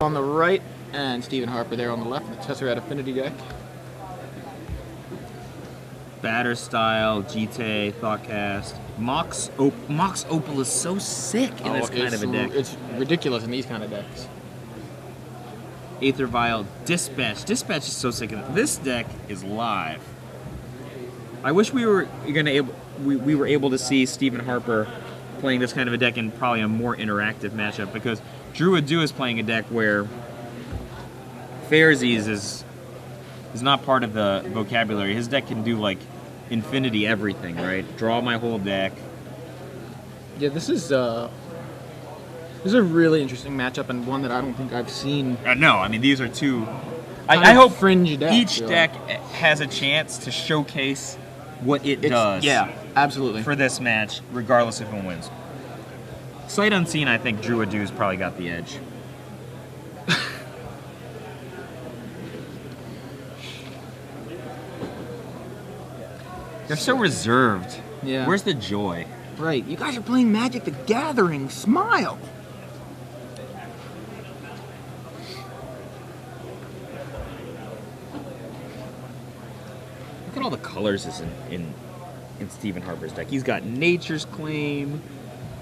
on the right and Stephen Harper there on the left. The Tesseract Affinity deck. Batter Style, GT, Thoughtcast. Mox Opal is so sick in this kind of a deck. It's ridiculous in these kind of decks. Aether Vial, Dispatch. Dispatch is so sick. This deck is live. I wish we were able to see Stephen Harper playing this kind of a deck in probably a more interactive matchup, because Drew Idoux is playing a deck where Fairsies is not part of the vocabulary. His deck can do like infinity everything, right? Draw my whole deck. Yeah, this is a really interesting matchup, and one that I don't think I've seen. No, I mean these are two. I hope fringe decks, each deck has a chance to showcase what it does. Yeah, absolutely. For this match, regardless of who wins. Sight unseen, I think Drew Idoux's probably got the edge. They're so reserved. Yeah. Where's the joy? Right. You guys are playing Magic the Gathering. Smile. Look at all the colors in Stephen Harper's deck. He's got Nature's Claim,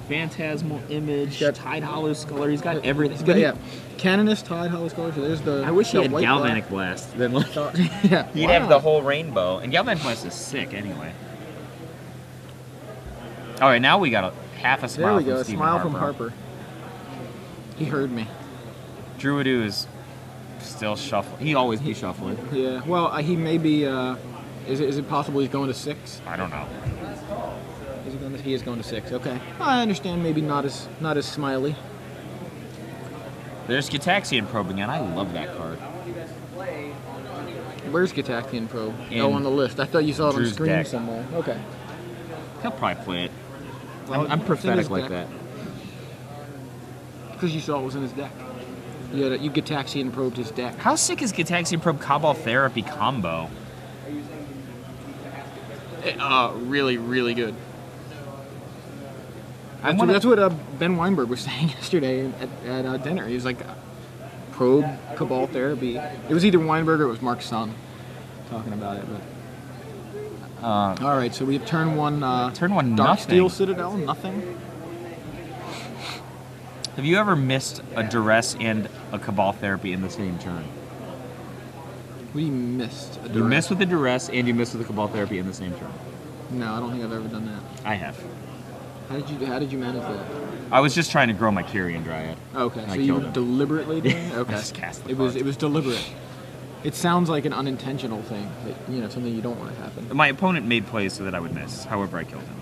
Phantasmal Image, Tide Hollow Sculler. He's got everything. He's got, yeah, Canonist, Tide Hollow Sculler. So there's the. I wish he had white Galvanic Blast. Then like, yeah, he'd have the whole rainbow. And Galvanic Blast is sick anyway. All right, now we got half a smile. There we go. From A Stephen smile Harper. from Harper. He heard me. Drew Idoux is still shuffling. He always be shuffling. Yeah. Well, he may be. Is it possible he's going to 6? I don't know. Is he going to? He is going to 6. Okay. I understand. Maybe not as smiley. There's Gitaxian Probe again. I love that card. Where's Gitaxian Probe? In on the list. I thought you saw it on the Drew's screen deck. somewhere. Okay. He'll probably play it. Well, I'm it's in prophetic his like deck. that. Because you saw it was in his deck. You Gitaxian probed his deck. How sick is Gitaxian Probe Cabal Therapy combo? Really, really good. That's what Ben Weinberg was saying yesterday at dinner. He was like, probe Cabal Therapy. It was either Weinberg or it was Mark Sun talking about it. But all right, so we have turn one. Turn one, Dark nothing. Steel Citadel, nothing. Have you ever missed a Duress and a Cabal Therapy in the same turn? We missed. You missed with the Duress and you missed with the Cabal Therapy in the same turn. No, I don't think I've ever done that. I have. How did you manage that? I was just trying to grow my Kyrian Dryad. Okay, I so you killed were him. deliberately doing it? Okay. I just cast the It was deliberate. It sounds like an unintentional thing, that, something you don't want to happen. My opponent made plays so that I would miss. However, I killed him.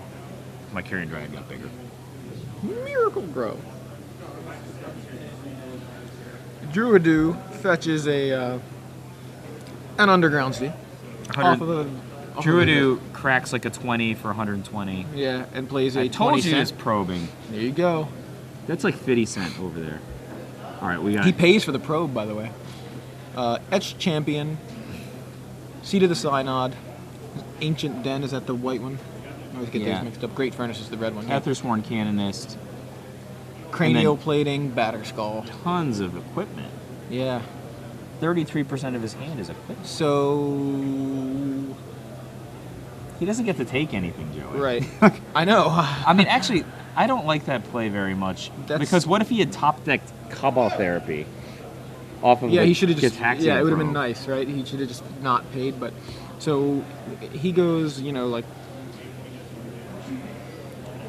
My Kyrian Dryad got bigger. Miracle Grow. Drew Idoux fetches an Underground Sea. Off of Drew Idoux cracks like a 20 for 120. Yeah, and plays a I told 20 you cent. it's probing. There you go. That's like 50 cent over there. All right, we got. He pays for the probe, by the way. Etched Champion. Seat of the Synod. Ancient Den, is that the white one? I always get those mixed up. Great Furnace is the red one. Yeah. Ethersworn Canonist. Cranial Plating, Batter Skull. Tons of equipment. Yeah. 33% of his hand is equipment. So... He doesn't get to take anything, Joey. Right. I know. I mean, actually, I don't like that play very much. Because what if he had top-decked Cabal Therapy off of he should have just... Gitaxian Yeah, it would have been Probe? nice, right? He should have just not paid, but... So, he goes, like...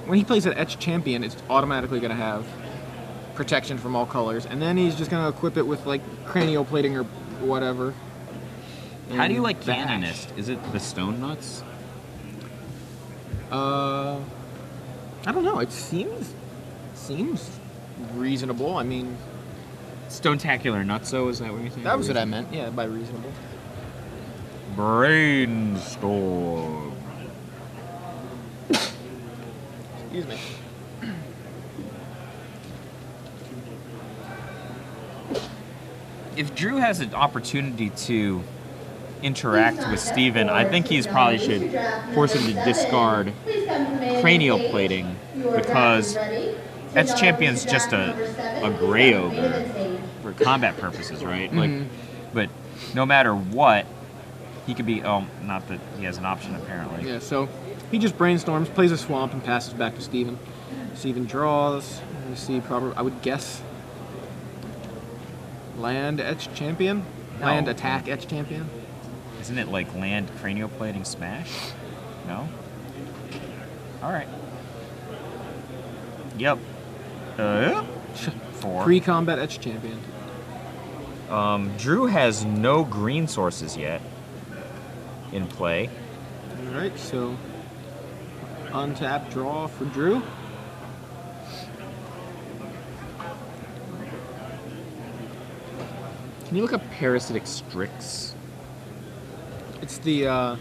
When he plays an Etched Champion, it's automatically going to have protection from all colors, and then he's just going to equip it with, like, Cranial Plating or whatever. How do you like Bash. Canonist? Is it the Stone Nuts? I don't know. It seems reasonable. I mean, Stone-tacular Nutso, is that what you're saying? that was what I meant. Yeah, by reasonable. Brainstorm. Excuse me. If Drew has an opportunity to interact with Steven, I think he's probably should force him to discard Cranial Plating, because Etched Champion's just a Grey Ogre for combat purposes, right? Like, but no matter what, he could be. Oh, not that he has an option apparently. Yeah, so he just brainstorms, plays a swamp, and passes back to Steven. Steven draws. Let me see, probably I would guess land etch champion, No. land attack etch champion. Isn't it like land cranioplating smash? No. All right. Yep. 4. Pre-combat etch champion. Drew has no green sources yet in play. All right, so untap draw for Drew. Can you look up Parasitic Strix? It's the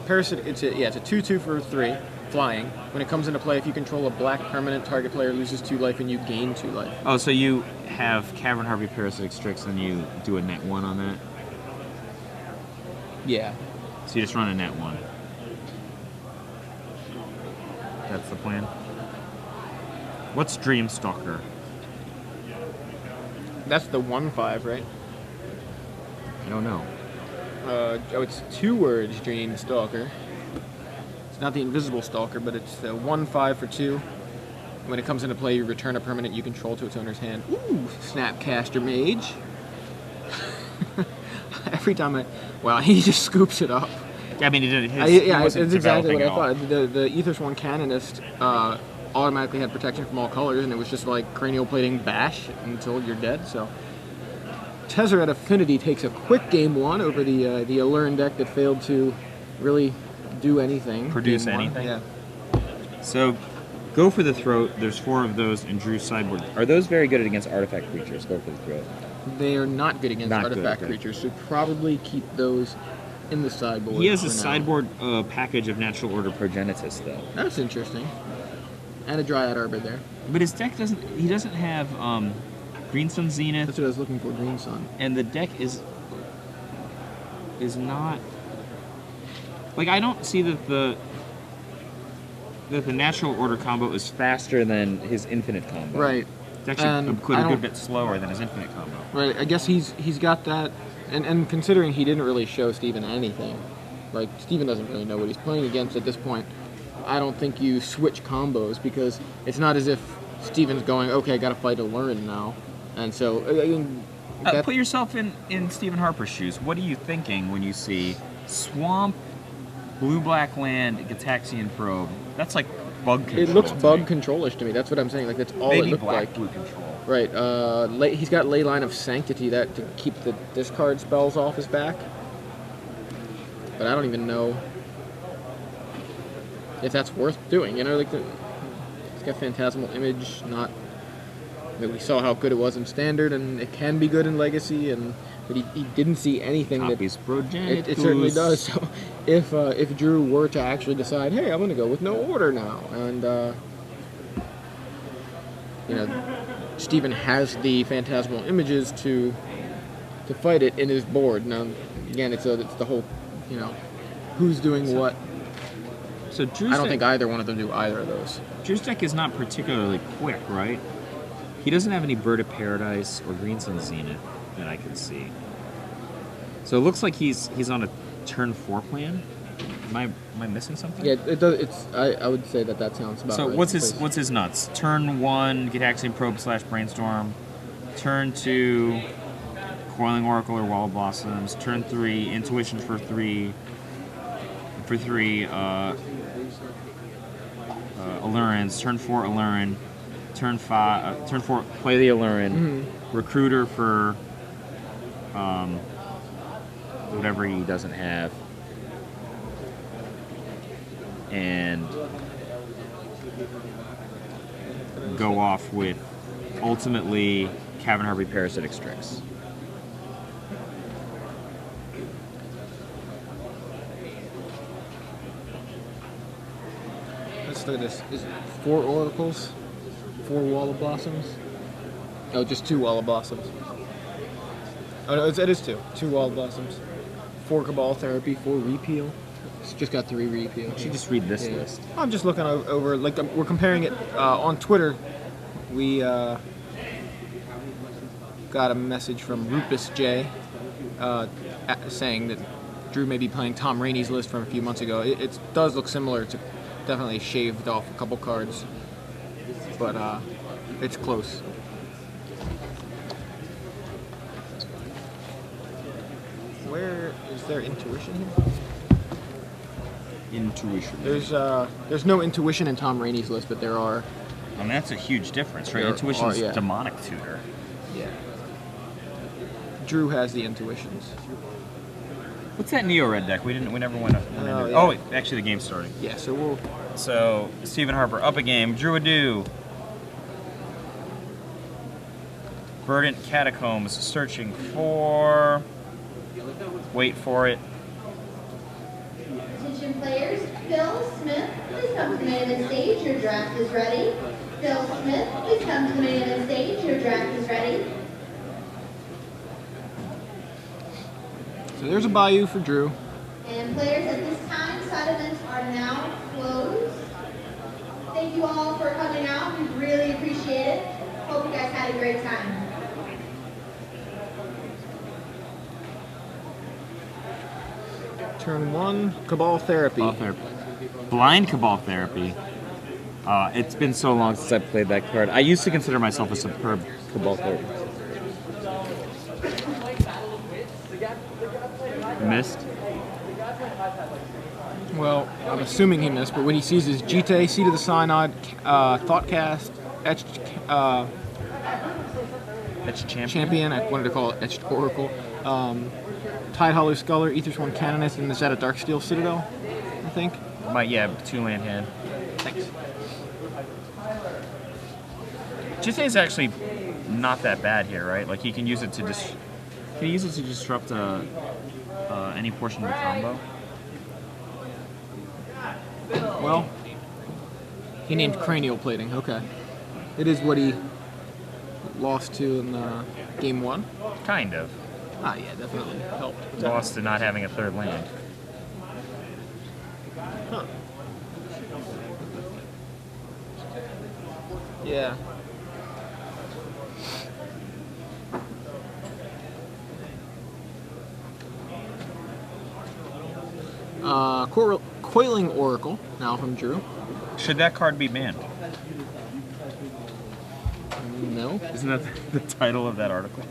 parasitic. It's a 2/2 for 3 flying. When it comes into play, if you control a black permanent, target player loses 2 life and you gain 2 life. Oh, so you have Cavern Harpy Parasitic Strix and you do a net 1 on that? Yeah. So you just run a net 1. That's the plan. What's Dreamstalker? That's the 1/5, right? I don't know. It's 2 words, Dream Stalker. It's not the Invisible Stalker, but it's the 1/5 for 2. When it comes into play, you return a permanent you control to its owner's hand. Ooh, Snapcaster Mage. Every time wow, he just scoops it up. I mean, he It's wasn't exactly what developing I at all. thought. The Aethersworn Canonist automatically had protection from all colors, and it was just like cranial plating bash until you're dead. So Tezzeret Affinity takes a quick game 1 over the Allurn deck that failed to really do anything. Produce game 1. anything? Yeah. So, go for the throat. There's 4 of those in Drew's sideboard. Are those very good against artifact creatures? Go for the throat. They are not good against Not good, artifact okay. creatures, so probably keep those in the sideboard. He has a for now. sideboard package of Natural Order Progenitus, though. That's interesting. And a Dryad Arbor there. But his deck doesn't. He doesn't have Green Sun Zenith, That's what I was looking for, Green Sun. and the deck is not like I don't see that the Natural Order combo is faster than his Infinite combo. Right. It's actually And a I good don't- bit slower than his Infinite combo. Right, I guess he's got that, and considering he didn't really show Steven anything, like Steven doesn't really know what he's playing against at this point, I don't think you switch combos because it's not as if Steven's going, okay, I gotta fight Allurn now, and so Put yourself in Stephen Harper's shoes. What are you thinking when you see Swamp, Blue-Black Land, Gataxian Probe? That's like bug control. it looks to bug me. control-ish to me. That's what I'm saying. Like that's all Maybe it looked black like. blue control. Right. He's got Ley Line of Sanctity that to keep the discard spells off his back. But I don't even know if that's worth doing. You know, like it's got Phantasmal Image. Not. I mean, we saw how good it was in Standard, and it can be good in Legacy. But he didn't see anything Copies Progenitus. it certainly does. So if Drew were to actually decide, hey, I'm going to go with no order now, and Steven has the Phantasmal Images to fight it in his board. Now, again, it's the whole, who's doing what. So Drew's I don't deck, think either one of them do either of those. Drew's deck is not particularly quick, right? He doesn't have any Bird of Paradise or Green Sun Zenith that I can see. So it looks like he's on a turn 4 plan. Am I missing something? Yeah, it does. I would say that sounds about So right. what's his nuts? Turn 1, Gataxian Probe / Brainstorm. Turn 2, Coiling Oracle or Wall of Blossoms. Turn 3, Intuition for 3. Allurans. Turn 4, Allurn. Turn 4, play the Allurn. Mm-hmm. Recruiter for whatever he doesn't have. And go off with ultimately Cavern Harpy Parasitic Strix. Let's look at this. Is it 4 Oracles? 4 Wall of Blossoms? Oh, just 2 Wall of Blossoms. Oh, no, it is 2. 2 Wall of Blossoms. 4 Cabal Therapy, 4 Repeal. It's just got 3 Repeal. You should just read this Yeah. list. I'm just looking over, like, we're comparing it on Twitter. We got a message from Rupus J saying that Drew may be playing Tom Rainey's list from a few months ago. It does look similar. It's definitely shaved off a couple cards, but it's close. Where is there intuition here? Intuition. There's no intuition in Tom Rainey's list, but there are. And that's a huge difference, right? There Intuition's are, yeah. demonic tutor. Yeah. Drew has the intuitions. What's that Neo Red deck? We never went into. Yeah. Oh wait, actually the game's starting. Yeah, so we'll. So Stephen Harper up a game. Drew Idoux. Verdant Catacombs searching for. Wait for it. Attention players, Phil Smith, please come to the main event stage. Your draft is ready. Phil Smith, please come to the main event stage. Your draft is ready. So there's a Bayou for Drew. And players, at this time, side events are now closed. Thank you all for coming out. We really appreciate it. Hope you guys had a great time. Turn 1, Cabal Therapy. Cabal Therapy. Blind Cabal Therapy. It's been so long since I played that card. I used to consider myself a superb Cabal Therapy. Missed? Well, I'm assuming he missed, but when he sees his Jite, Seed of the Synod, Thoughtcast, Etched Etched Champion, I wanted to call it Etched Oracle, Tide Hollow Sculler, Aethersworn Canonist, and is that a Darksteel Citadel, I think? Yeah, 2-land hand. Thanks. Jite is actually not that bad here, right? Like he can use it to disrupt any portion of the combo. Well, he named Cranial Plating, okay. It is what he lost to in game 1. Kind of. Ah, yeah, definitely helped. Lost to not having a third land. Huh. Yeah. Coiling Oracle, now from Drew. Should that card be banned? No. Isn't that the title of that article?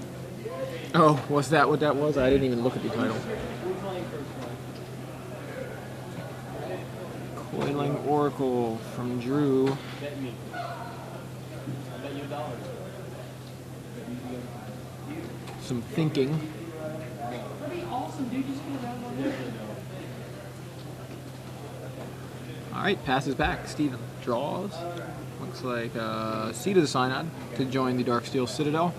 Oh, was that what that was? I didn't even look at the title. Coiling Oracle from Drew. Some thinking. Alright, passes back. Steven draws. Looks like Seed of the Synod to join the Darksteel Citadel.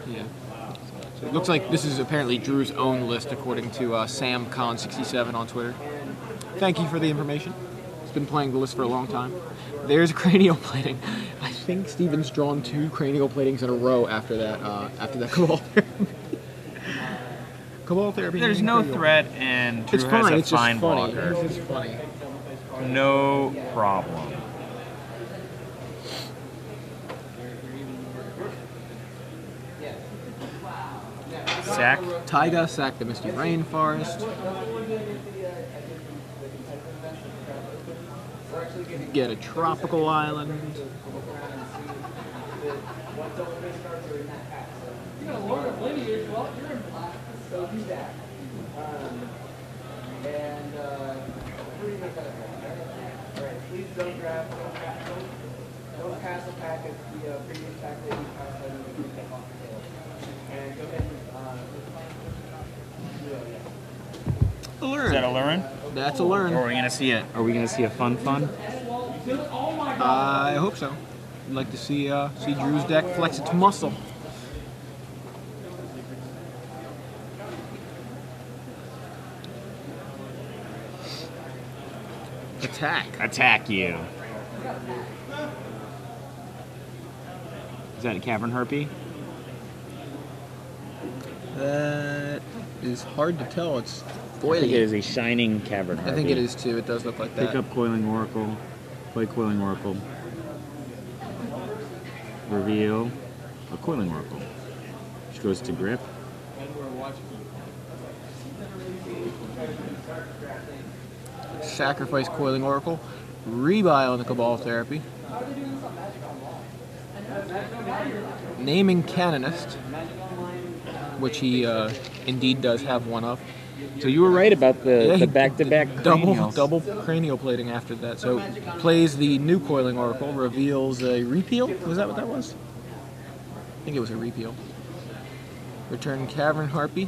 Yeah. So it looks like this is apparently Drew's own list, according to SamCon67 on Twitter. Thank you for the information. He's been playing the list for a long time. There's Cranial Plating. I think Steven's drawn 2 Cranial Platings in a row after that Cabal Therapy. Cabal Therapy. There's no threat, and Drew It's fine. has a It's fine just funny. blocker. It's just funny. No problem. Sack. Taiga, sack the Misty Rainforest. Get a tropical island. Please don't draft, don't pass a pack of the previous pack that you passed and you can take off the table. And go ahead and Learn. Is that a learn? That's a learn. Or are we gonna see it? Are we gonna see a fun? I hope so. I'd like to see Drew's deck flex its muscle. Attack you. Is that a Cavern Harpy? That is hard to tell. It's I foily. think it is a shining cavern harpy. I think it is too. It does look like that. Pick up Coiling Oracle. Play Coiling Oracle. Reveal a Coiling Oracle. Which goes to grip. Sacrifice Coiling Oracle. Rebuy on the Cabal Therapy. Naming Canonist, which he indeed does have one of. So you were right about the back-to-back cranials. Double cranial plating after that. So plays the new Coiling Oracle, reveals a repeal. Was that what that was? I think it was a repeal. Return Cavern Harpy.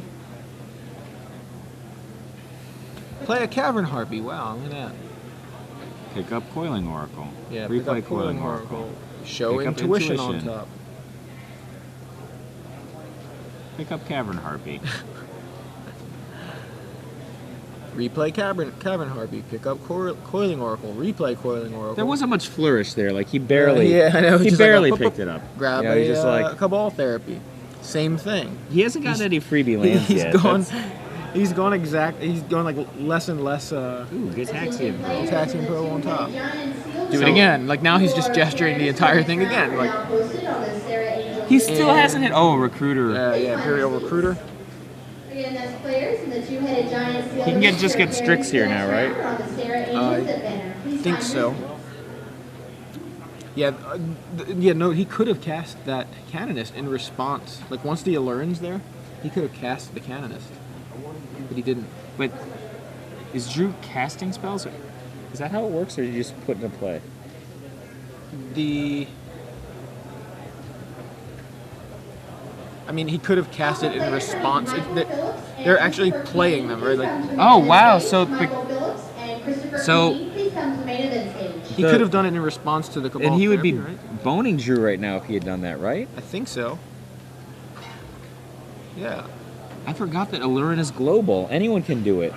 Play a Cavern Harpy. Wow, look at that. Pick up Coiling Oracle. Yeah, Replay pick up Coiling Oracle. Show Pick up Intuition on Intuition. top. Pick up Cavern Harpy. Replay Cavern Harpy. Pick up Coiling Oracle. Replay Coiling Oracle. There wasn't much flourish there. Like he barely, yeah, I know. he Just barely like picked it up. Grab You know, he's just a like Cabal Therapy. Same thing. he hasn't gotten any freebie lands He's yet. gone. That's- He's gone He's gone like less and less. Ooh, good Taxian Pro. Taxian Pro on top. Do it again. Like now he's just gesturing the entire thing again. Like He still hasn't hit. Oh, Recruiter. yeah, Imperial Recruiter. Again, that's players and the two-headed giant seal. He can just get Strix here now, right? I think so. Yeah, no, he could have cast that Canonist in response. Like once the Allurin's there, he could have cast the Canonist, but he didn't. But is Drew casting spells? Or is that how it works, or you just put into play? I mean, he could have cast it in response. They're actually playing them, right? Like Oh wow! So he could have done it in response to the Cabal and he would be Therapy, right? boning Drew right now if he had done that, right? I think so. Yeah. I forgot that Allurin is global. Anyone can do it.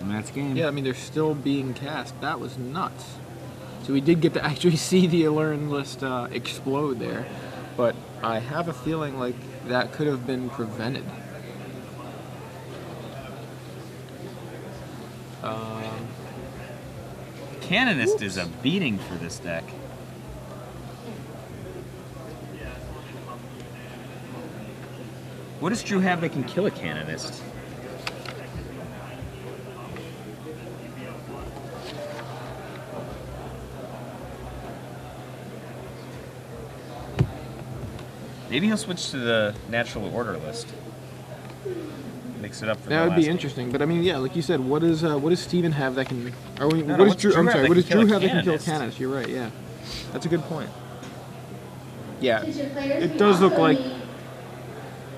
And that's game. Yeah, I mean, they're still being cast. That was nuts. So we did get to actually see the Allurin list explode there, but I have a feeling like that could have been prevented. Canonist is a beating for this deck. What does Drew have that can kill a Canonist? Maybe he'll switch to the natural order list. Mix it up for That the would last be game. interesting. But I mean, yeah, like you said, what does Steven have that can? Or No, what no, does what's Drew? Drew I'm have sorry. that What can does Drew kill a have that can kill Canonist? Canonist? You're right. Yeah, that's a good point. Yeah, it does look like. Wait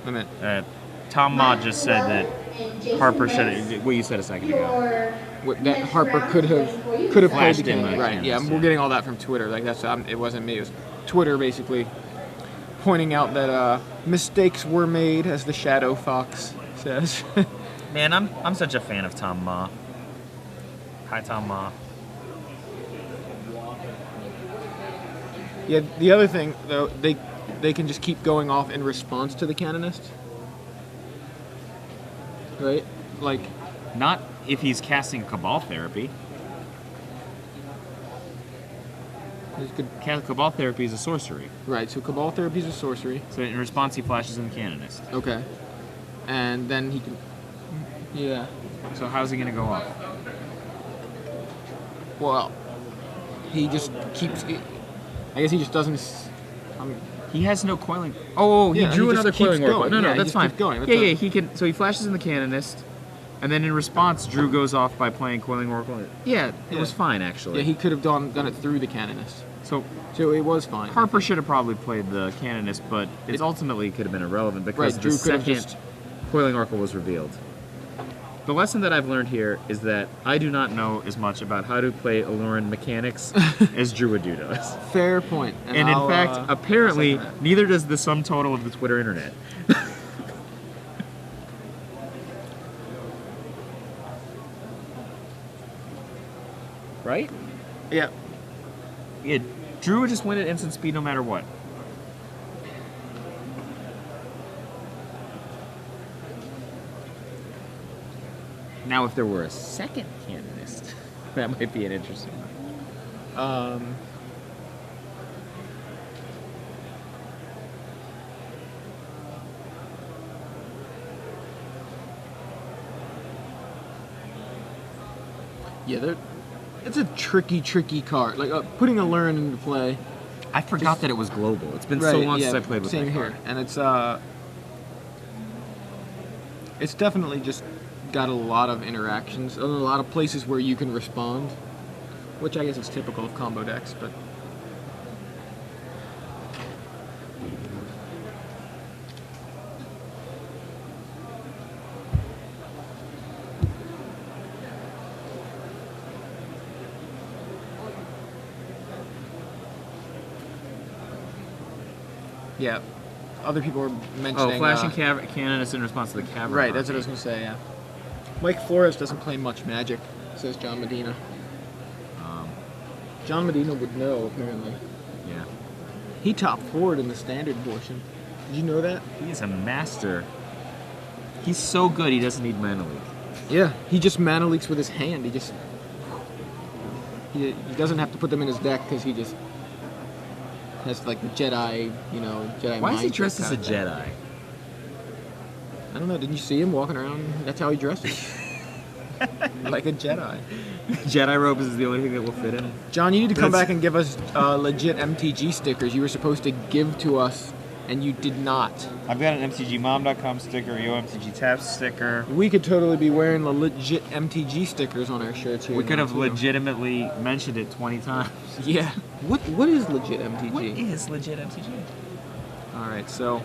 a minute. Tom Ma just said that Harper said what you said a second ago. That Harper could have played Flashed the in Canonist. the Right. Yeah, Canonist, we're yeah. getting all that from Twitter. Like that's it wasn't me. It was Twitter basically pointing out that mistakes were made, as the Shadow Fox says. Man, I'm such a fan of Tom Ma. Hi, Tom Ma. Yeah, the other thing though, they can just keep going off in response to the Canonist, right? Like, Not if he's casting Cabal Therapy. there's good, Cabal Therapy is a sorcery. right? So Cabal Therapy is a sorcery. So in response, he flashes in the Canonist. Okay, and then he can, yeah. So how's he going to go off? Well, he just keeps. I guess he just doesn't. He has no coiling. Oh, he Yeah, drew he just another keeps coiling oracle. going. No, Yeah, no, he that's just fine. keeps going. That's Yeah, a- yeah, he can. So he flashes in the Canonist, and then in response, Drew goes off by playing coiling oracle. Yeah, it was fine actually. Yeah, he could have done it through the Canonist. So So it was fine. Harper should have probably played the Canonist, but it ultimately could have been irrelevant because Right, the Drew could have second just- coiling oracle was revealed. The lesson that I've learned here is that I do not know as much about how to play Allurin mechanics as Drew Idoux does. Fair point. And I'll, in fact, I'll apparently, second that. neither does the sum total of the Twitter internet. Right? Yeah. Yeah, Drew would just win at instant speed no matter what. Now, if there were a second canonist, that might be an interesting one. Yeah, it's a tricky card. Like putting a learn into play. I forgot that it was global. It's been so long since I played with same that here, card. and it's definitely just got a lot of interactions, a lot of places where you can respond, which I guess is typical of combo decks, but. Yeah, other people were mentioning. Oh, flashing canonist in response to the cavern. Right, that's what I was going to say, yeah. Mike Flores doesn't play much Magic, says John Medina. John Medina would know, apparently. Yeah. He top forward in the standard portion. Did you know that? He's a master. He's so good, he doesn't need mana leak. Yeah, he just mana leaks with his hand. He doesn't have to put them in his deck because he just has like the Jedi, Jedi. Why is he mind dressed as a trick kind of Jedi? thing. I don't know. Didn't you see him walking around? That's how he dresses. Like a Jedi. Jedi robes is the only thing that will fit in. John, you need to come back and give us legit MTG stickers. You were supposed to give to us, and you did not. I've got an MTGMom.com sticker, a MTG Taps sticker. We could totally be wearing the legit MTG stickers on our shirts here. We could now, have too. legitimately mentioned it 20 times. Yeah. What is legit MTG? What is legit MTG? All right, so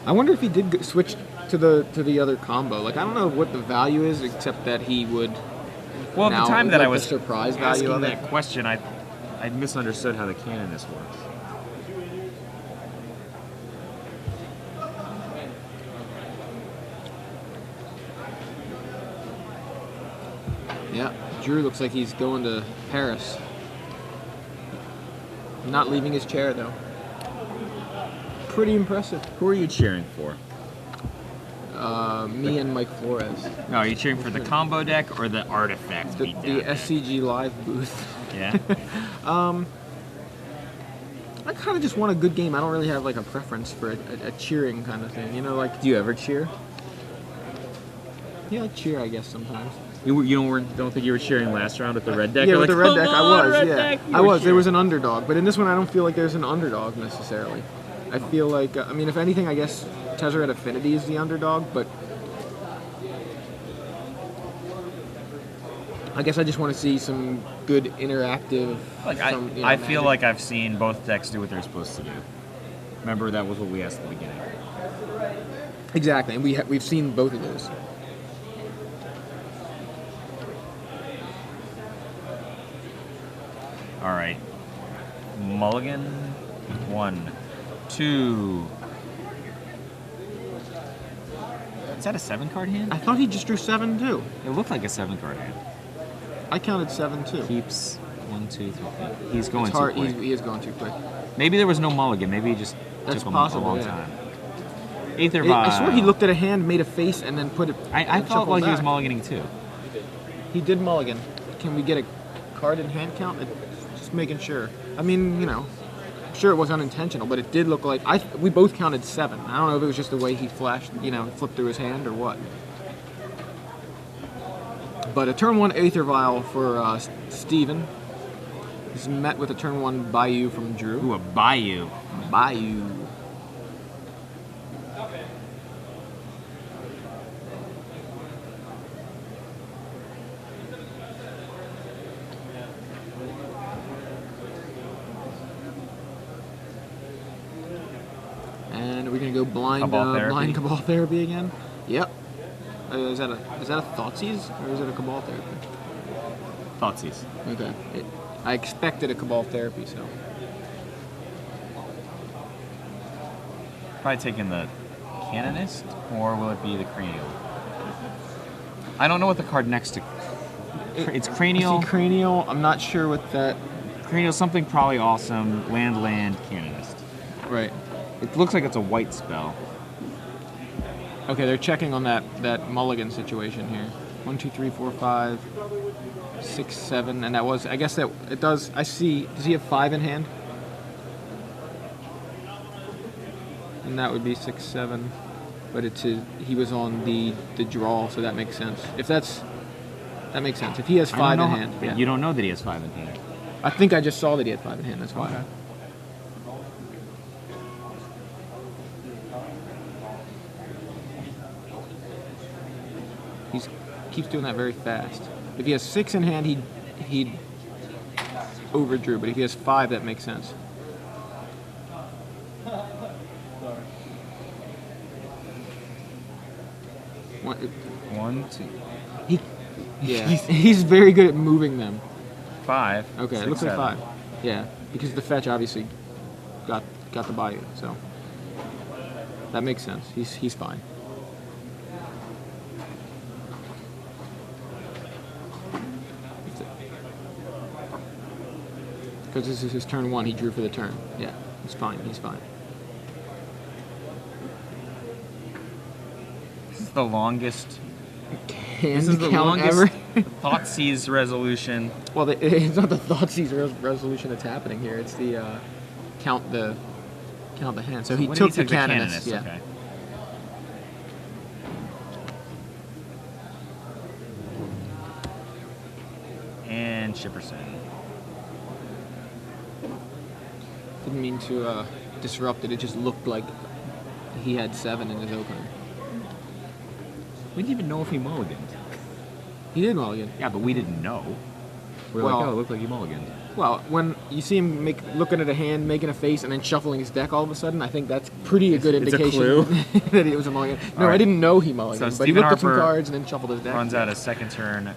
I wonder if he did switch to the other combo. Like, I don't know what the value is, except that he would. Well, at the time that I was the surprise value asking of that it. question, I misunderstood how the canonist works. Yeah, Drew looks like he's going to Paris. Not leaving his chair though. Pretty impressive. Who are you cheering for? Me and Mike Flores. No, are you cheering for the combo deck or the artifact The beatdown deck? SCG Live booth. Yeah. I kind of just want a good game. I don't really have like a preference for a cheering kind of thing. Like. Do you ever cheer? Yeah, I cheer, I guess sometimes. You don't think you were cheering last round with the red deck? Yeah, You're with like, the red "Come deck, I on, was. red Yeah, deck!" You I were was. There cheering. was an underdog, but in this one, I don't feel like there's an underdog necessarily. I feel like, if anything, I guess Tezzeret Affinity is the underdog, but I guess I just want to see some good interactive. I feel like I've seen both decks do what they're supposed to do. Remember, that was what we asked at the beginning. Exactly, and we've seen both of those. All right. Mulligan. 1, 2. Is that a 7-card hand? I thought he just drew 7 too. It looked like a 7-card hand. I counted 7 too. Keeps 1, 2, 3. He's going It's hard. too quick. He is going too quick. Maybe there was no mulligan. Maybe he just That's took him possible, a long yeah. time. Aether Vial. I swear he looked at a hand, made a face, and then put it. I and felt shuffled like he was back. mulliganing too. He did mulligan. Can we get a card in hand count? Just making sure. I mean, I'm sure it was unintentional, but it did look like we both counted 7. I don't know if it was just the way he flashed, flipped through his hand or what. But a turn 1 Aether Vial for Steven. He's met with a turn 1 Bayou from Drew. Ooh, a Bayou. Bayou. And are we gonna go blind blind Cabal Therapy again? Yep. Is that a Thoughtseize or is it a Cabal Therapy? Thoughtseize. Okay. I expected a Cabal Therapy, so. Probably taking the Canonist, or will it be the Cranial? I don't know what the card next to It's I cranial. see cranial. I'm not sure what that. Cranial something probably awesome. Land canonist. Right. It looks like it's a white spell. Okay, they're checking on that mulligan situation here. 1, 2, 3, 4, 5, 6, 7, and that was. I guess that it does. I see. Does he have 5 in hand? And that would be 6, 7. But it's he was on the draw, so that makes sense. If that makes sense. If he has 5 in hand, yeah. You don't know that he has 5 in hand. I think I just saw that he had 5 in hand. That's why. Okay. He keeps doing that very fast. If he has 6 in hand, he'd overdrew. But if he has 5, that makes sense. One, two. Yeah, he's very good at moving them. 5. Okay, 6, it looks 7. like 5. Yeah, because the fetch obviously got the bayou, so that makes sense. He's fine. Because this is his turn 1, he drew for the turn. Yeah, he's fine. He's fine. This is the longest. This is the longest ever. Thoughtseize resolution. Well, it's not the Thoughtseize resolution that's happening here. It's the count the hand. So he When took he the canonist. Yeah. Okay. And Shipperson. Didn't mean to disrupt it. It just looked like he had 7 in his opener. We didn't even know if he mulliganed. He did mulligan. Yeah, but we didn't know. We were Well- like, oh, it looked like he mulliganed. Well, when you see him looking at a hand, making a face, and then shuffling his deck all of a sudden, I think that's pretty a good It's a indication clue. that it was a mulligan. No, All right. I didn't know he mulliganed, So but he Stephen looked at some Harper cards and then shuffled his deck. Runs out a second turn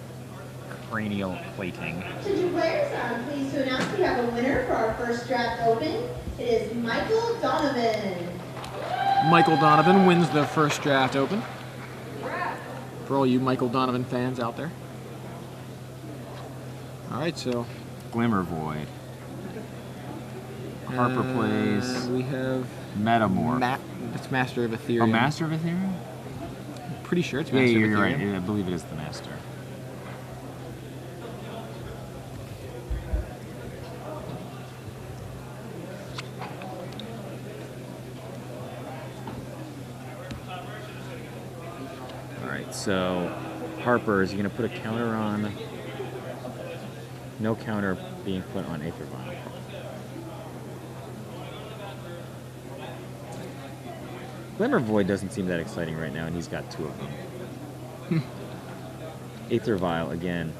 cranial plating. Attention players, I'm pleased to announce we have a winner for our first draft open. It is Michael Donovan. Michael Donovan wins the first draft open. For all you Michael Donovan fans out there. All right, so Glimmer Void. Harper plays we have Metamorph. It's Master of Ethereum. Oh, Master of Ethereum? I'm pretty sure it's Yeah, Master you're of right. Ethereum. I believe it is the Master. Alright, so Harper, is he going to put a counter on? No counter being put on Aether Vial. Glimmer Void doesn't seem that exciting right now, and he's got 2 of them. Aether Vial again.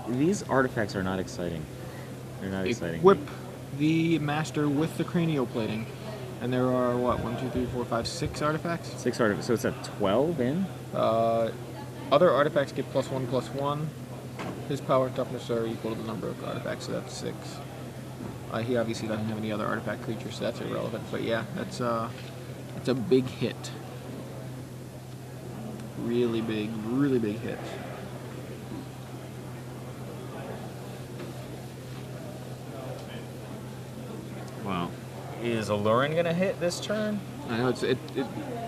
These artifacts are not exciting. They're not exciting. Equip the Master with the cranial plating. And there are, what, 1, 2, 3, 4, 5, 6 artifacts? 6 artifacts. So it's at 12 in? Other artifacts get +1/+1. His power and toughness are equal to the number of artifacts, so that's 6. He obviously doesn't have any other artifact creatures, so that's irrelevant. But yeah, it's a big hit. Really big hit. Wow. Is Allurin going to hit this turn? I know it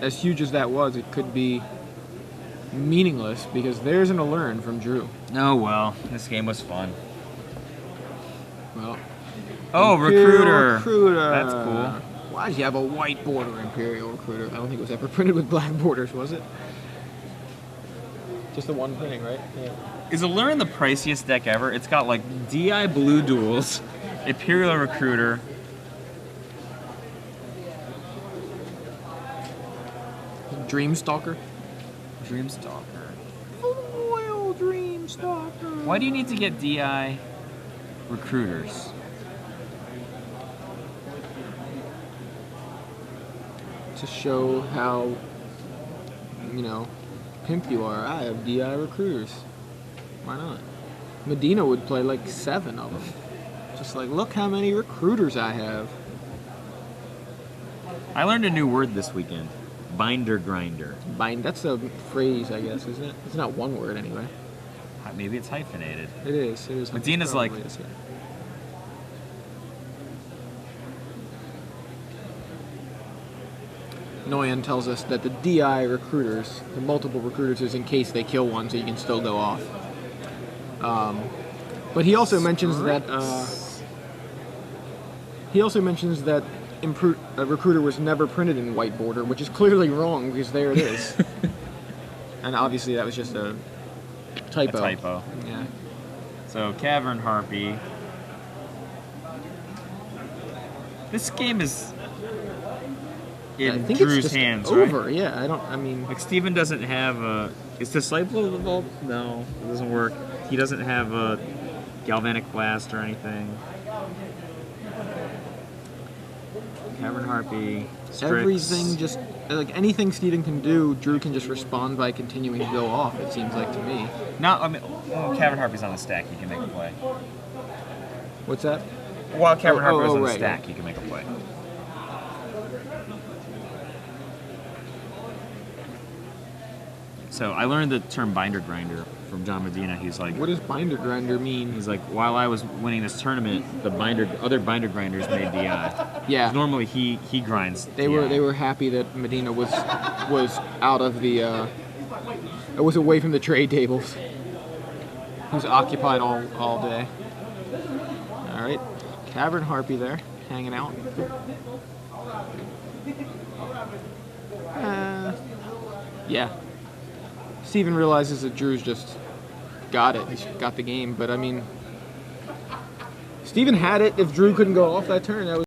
as huge as that was, it could be meaningless because there's an Allurin from Drew. Oh, well. This game was fun. Well, Oh, Imperial Recruiter. That's cool. Why did you have a white border Imperial Recruiter? I don't think it was ever printed with black borders, was it? Just the one printing, right? Yeah. Is Allurin the priciest deck ever? It's got like DI Blue Duels, Imperial Recruiter. Dreamstalker? Dreamstalker. Loyal Dreamstalker. Why do you need to get DI Recruiters? To show how, pimp you are. I have DI Recruiters. Why not? Medina would play like 7 of them. Just like, look how many Recruiters I have. I learned a new word this weekend. Binder Grinder. That's a phrase, I guess, isn't it? It's not one word anyway. Maybe it's hyphenated. It is. It is. Medina's like- probably is, yeah. Noyan tells us that the DI recruiters, the multiple recruiters, is in case they kill one, so you can still go off. But he also mentions that a recruiter was never printed in white border, which is clearly wrong because there it is. And obviously that was just a typo. A typo. Yeah. So Cavern Harpy. This game is I in think Drew's it's just hands, over. right? Yeah, I mean, Like Steven doesn't have a. Is Disciple of the Vault? No, it doesn't work. He doesn't have a Galvanic Blast or anything. Cavern Harpy. Strix. everything just like anything Steven can do, Drew can just respond by continuing to go off. It seems like to me. Not. I mean, when Cavern Harpy's on the stack, he can make a play. What's that? While Cavern Harpy was on the right, stack, right. he can make a play. So I learned the term binder grinder from John Medina. He's like, What does binder grinder mean? he's like, while I was winning this tournament, the other binder grinders made DI. Yeah. Normally he grinds. They were happy that Medina was out of the was away from the trade tables. He was occupied all day. All right, Cavern Harpy there, hanging out. Yeah. Steven realizes that Drew's just got it. He's got the game, but I mean, Steven had it. If Drew couldn't go off that turn, that was.